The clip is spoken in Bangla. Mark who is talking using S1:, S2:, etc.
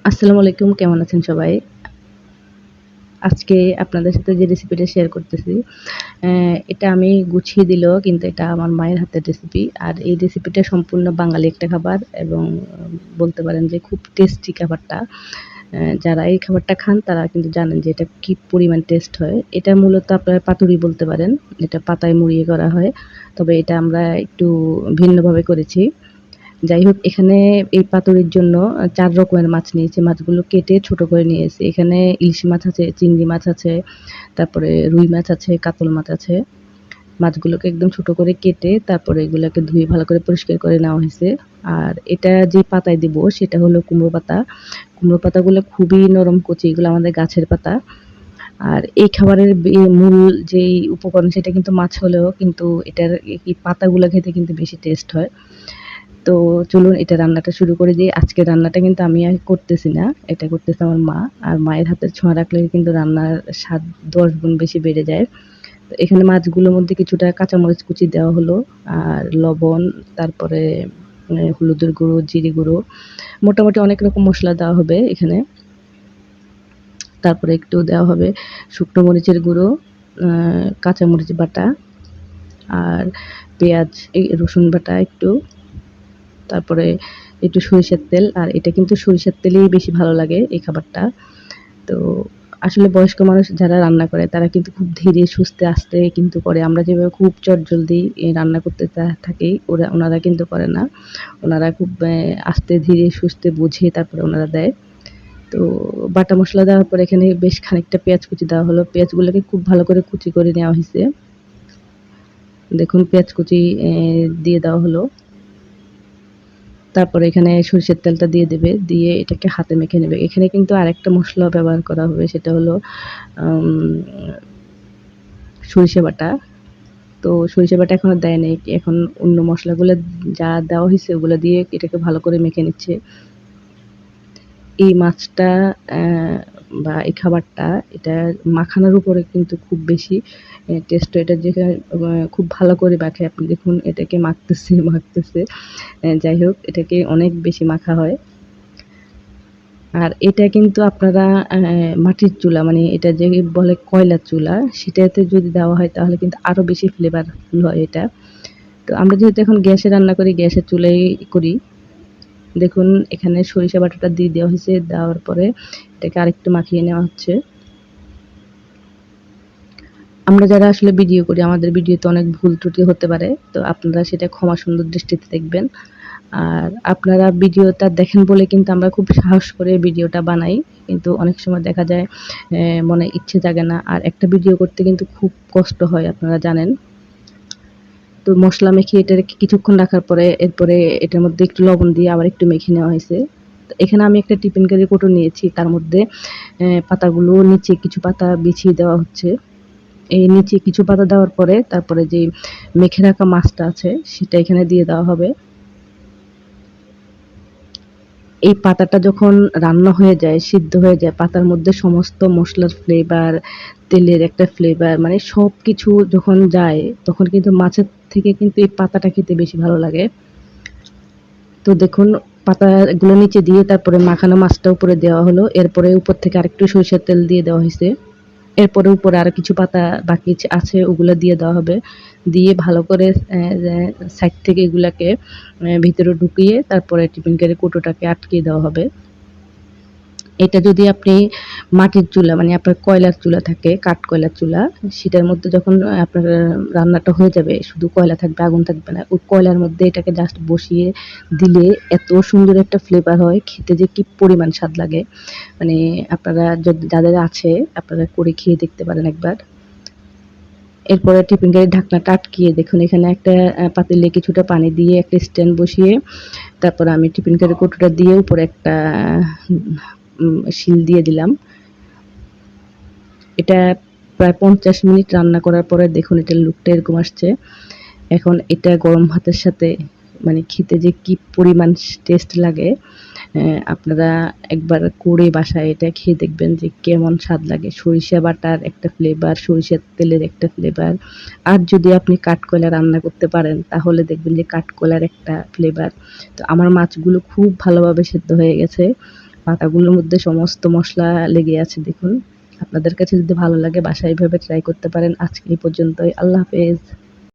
S1: আসসালামু আলাইকুম, কেমন আছেন সবাই? আজকে আপনাদের সাথে যে রেসিপিটা শেয়ার করতেছি, এটা আমি গুছিয়ে দিলেও কিন্তু এটা আমার মায়ের হাতের রেসিপি। আর এই রেসিপিটা সম্পূর্ণ বাঙালি একটা খাবার এবং বলতে পারেন যে খুব টেস্টি খাবারটা। যারা এই খাবারটা খান তারা কিন্তু জানেন যে এটা কি পরিমাণ টেস্ট হয়। এটা মূলত আপনারা পাতুরি বলতে পারেন। এটা পাতায় মুড়িয়ে করা হয়। তবে এটা আমরা একটু ভিন্নভাবে করেছি। যাই হোক, এখানে এই পাতুরির জন্য ৪ রকমের মাছ নিয়েছি। মাছগুলো কেটে ছোট করে নিয়েছি। এখানে ইলিশ মাছ আছে, চিংড়ি মাছ আছে, তারপরে রুই মাছ আছে, কাতল মাছ আছে। মাছগুলোকে একদম ছোট করে কেটে তারপরে এগুলাকে ধুয়ে ভালো করে পরিষ্কার করে নেওয়া হয়েছে। আর এটা যে পাতায় দিব সেটা হলো কুমড়ো পাতা। কুমড়ো পাতাগুলো খুবই নরম কচি, এগুলো আমাদের গাছের পাতা। আর এই খাবারের মূল যেই উপকরণ সেটা কিন্তু মাছ হলেও কিন্তু এটার এই পাতাগুলো খেতে কিন্তু বেশি টেস্ট হয়। তো চলুন এটা রান্নাটা শুরু করে দিই। আজকের রান্নাটা কিন্তু আমি আর করতেছি না। এটা করতেছে আমার মা। আর মায়ের হাতের ছোঁয়া রাখলে কিন্তু রান্নার স্বাদ ১০ গুণ বেশি বেড়ে যায়। তো এখানে মাছগুলোর মধ্যে কিছুটা কাঁচামরিচ কুচি দেওয়া হলো, আর লবণ, তারপরে হলুদের গুঁড়ো, জিরে গুঁড়ো, মোটামুটি অনেক রকম মসলা দেওয়া হবে এখানে। তারপরে একটু দেওয়া হবে শুকনো মরিচের গুঁড়ো, কাঁচামরিচ বাটা, আর পেঁয়াজ, এই রসুন বাটা একটু, তারপরে একটু সরিষার তেল। আর এটা কিন্তু সরিষার তেলেই বেশি ভালো লাগে এই খাবারটা। তো আসলে বয়স্ক মানুষ যারা রান্না করে তারা কিন্তু খুব ধীরে সুস্থে আস্তে কিন্তু করে। আমরা যেভাবে খুব চটজলদি রান্না করতে থাকি ওনারা কিন্তু করে না। ওনারা খুব আস্তে ধীরে সুস্থে বুঝে তারপরে ওনারা দেয়। তো বাটা মসলা দেওয়ার পর এখানে বেশ খানিকটা পেঁয়াজ কুচি দেওয়া হলো। পেঁয়াজগুলোকে খুব ভালো করে কুচি করে নেওয়া হয়েছে। দেখুন পেঁয়াজ কুচি দিয়ে দেওয়া হলো। তারপরে এখানে সরিষার তেলটা দিয়ে দেবে, দিয়ে এটাকে হাতে মেখে নেবে। এখানে কিন্তু আরেকটা মসলা ব্যবহার করা হবে, সেটা হলো আম সরিষা বাটা। তো সরিষা বাটা এখনো দেয় নাই। এখন অন্য মসলাগুলো যা দেওয়া হইছে ওগুলো দিয়ে এটাকে ভালো করে মেখে নিচ্ছে। এই মাছটা বা এই খাবারটা এটা মাখানোর উপরে কিন্তু খুব বেশি টেস্ট, এটা যেখানে খুব ভালো করে মাখে। আপনি দেখুন এটাকে মাখতেছে। যাই হোক এটাকে অনেক বেশি মাখা হয়। আর এটা কিন্তু আপনারা মাটির চুলা, মানে এটা যে বলে কয়লার চুলা, সেটাতে যদি দেওয়া হয় তাহলে কিন্তু আরো বেশি ফ্লেভারফুল হয় এটা। তো আমরা যেহেতু এখন গ্যাসে রান্না করি, গ্যাসের চুলায় করি। দেখুন এখানে সরিষা বাটাটা দিয়ে দেওয়া হয়েছে, দেওয়ার পরে এটাকে আরেকটু মাখিয়ে নেওয়া হচ্ছে। আমরা যারা আসলে ভিডিও করি আমাদের ভিডিওতে অনেক ভুল ত্রুটি হতে পারে। তো আপনারা সেটা ক্ষমা সুন্দর দৃষ্টিতে দেখবেন। আর আপনারা ভিডিওটা দেখেন বলে কিন্তু আমরা খুব সাহস করে ভিডিওটা বানাই। কিন্তু অনেক সময় দেখা যায় মনে ইচ্ছে জাগে না। আর একটা ভিডিও করতে কিন্তু খুব কষ্ট হয়, আপনারা জানেন। তো মসলা মেখে এটাকে কিছুক্ষণ রাখার পরে এরপরে এটার মধ্যে একটু লবণ দিয়ে আবার একটু মেখে নেওয়া হয়েছে। তো এখানে আমি একটা টিফিন কারি কৌটো নিয়েছি। তার মধ্যে পাতাগুলো নিচে কিছু পাতা বিছিয়ে দেওয়া হচ্ছে। এই নিচে কিছু পাতা দেওয়ার পরে তারপরে যে মেখে রাখা মাছটা আছে সেটা এখানে দিয়ে দেওয়া হবে। এই পাতাটা যখন রান্না হয়ে যায়, সিদ্ধ হয়ে যায়, পাতার মধ্যে সমস্ত মসলার ফ্লেভার, তেলের একটা ফ্লেভার, মানে সবকিছু যখন যায় তখন কিন্তু মাছের থেকে কিন্তু এই পাতাটা খেতে বেশি ভালো লাগে। তো দেখুন পাতাগুলো নিচে দিয়ে তারপরে মাখানো মাছটা উপরে দেওয়া হলো। এরপরে উপর থেকে আরেকটু সরিষার তেল দিয়ে দেওয়া হয়েছে। এরপরে উপরে আরো কিছু পাতা বাকি আছে ওগুলো দিয়ে দেওয়া হবে। দিয়ে ভালো করে সাইড থেকে এগুলাকে ভিতরে ঢুকিয়ে তারপরে টিফিন ক্যারি কৌটোটাকে আটকিয়ে দেওয়া হবে। এটা যদি আপনি মাটির চুলা, মানে আপনার কয়লার চুলা থাকে, কাঠ কয়লার চুলা, সেটার মধ্যে যখন আপনার রান্নাটা হয়ে যাবে, শুধু কয়লা থাকবে, আগুন থাকবে না। ওই কয়লার মধ্যে এটাকে জাস্ট বসিয়ে দিলে এত সুন্দর একটা ফ্লেভার হয়, খেতে যে কি পরিমাণ স্বাদ লাগে। মানে আপনারা যাদের আছে আপনারা করে খেয়ে দেখতে পারেন একবার। এরপরে টিফিন ক্যারির ঢাকনাটা আটকিয়ে দেখুন এখানে একটা পাতিলে কিছুটা পানি দিয়ে একটা স্ট্যান্ড বসিয়ে তারপরে আমি টিফিন ক্যারির কৌটোটা দিয়ে উপরে একটা শিল দিয়ে দিলাম। এটা প্রায় ৫০ মিনিট রান্না করার পরে দেখুন এটার লুকটা এরকম আসছে। এখন এটা গরম ভাতের সাথে মানে খেতে যে কি পরিমাণ টেস্ট লাগে, আপনারা একবার করে বাসায় এটা খেয়ে দেখবেন যে কেমন স্বাদ লাগে। সরিষা বাটার একটা ফ্লেভার, সরিষার তেলের একটা ফ্লেভার। আর যদি আপনি কাঠকয়লা রান্না করতে পারেন তাহলে দেখবেন যে কাঠকয়লার একটা ফ্লেভার। তো আমার মাছগুলো খুব ভালোভাবে সেদ্ধ হয়ে গেছে। পাতাগুলোর মধ্যে সমস্ত মসলা লেগে আছে দেখুন। আপনাদের কাছে যদি ভালো লাগে বাসায় এভাবে ট্রাই করতে পারেন। আজকে এই পর্যন্তই। আল্লাহ হাফেজ।